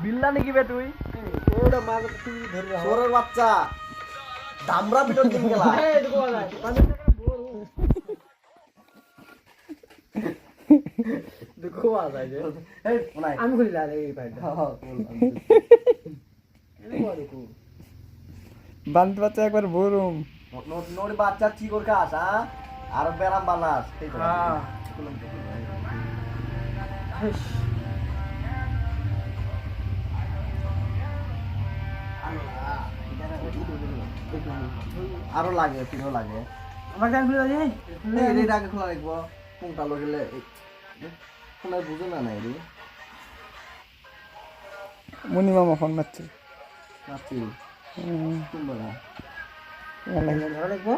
বিল্লা নাকি বে তুই ওটা মার তুই ধরে রাখ সোরের বাচ্চা দামরা ভিতর দিন গেলা এই দেখো আলা দেখো আলা যে এই নাই আমি খুলি লা এই ভাইটা এনে বড় দেখো বান্ত বাচ্চা একবার বরুম নোর বাচ্চা চিকর কাজ হ্যাঁ আর বেরাম বানাস এই তো হ্যাঁ হেশ আরো লাগে তিনও লাগে আমার গান খুলে যায় এই আগে খোলা রাখবো কোনটা লগেলে খোলা বুঝে না নাই রে মুনি মামা ফোন মারছে নাচি তোমরা ধরে দেখবো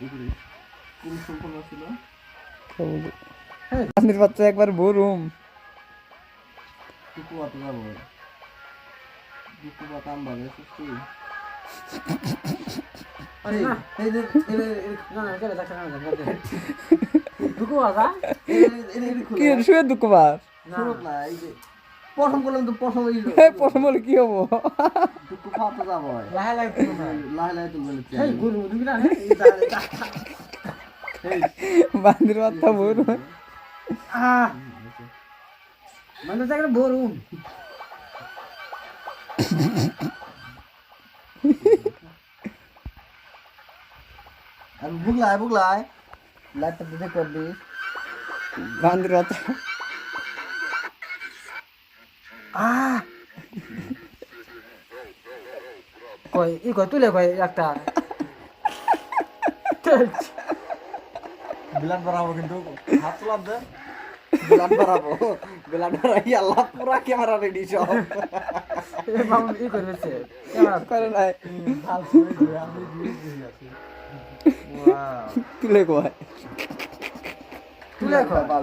এগুলি কোন সম্পূর্ণ ছিল বান্দির বাচ্চা একবার বরুম টুকু বাতা যাবো টুকু বাতা আমবারে সুস্থি আরে না এই যে না না কেন দেখা না দুকো আসা কি শুয়ে দুকবার না না এই যে প্রথম করলাম তো প্রথম এই প্রথম বলে কি হবো টুকু ফাটা যাবো লাহে লাহে তুলো না লাহে তুলবে এই গুরু দুকি না বান্দির বাচ্চা বরুম আহ মানে জায়গা বরুম আর বুগলাই লাইটটা দিতে কর দিস বান্দির বাচ্চা আহ কই ই কই তুলে কই একটা বিলাট বাড়াবো কিন্তু হাত তোলাম দে বিলাট বাড়াবো বিলাট বাড়াই আল্লাহ পুরা ক্যামেরা রেডি সব এ মামু ই করেছে ক্যামেরা করে নাই হাল ছুঁয়ে দিয়ে আমি দিয়ে আছি ওয়াও তুলে কয় তুলে কই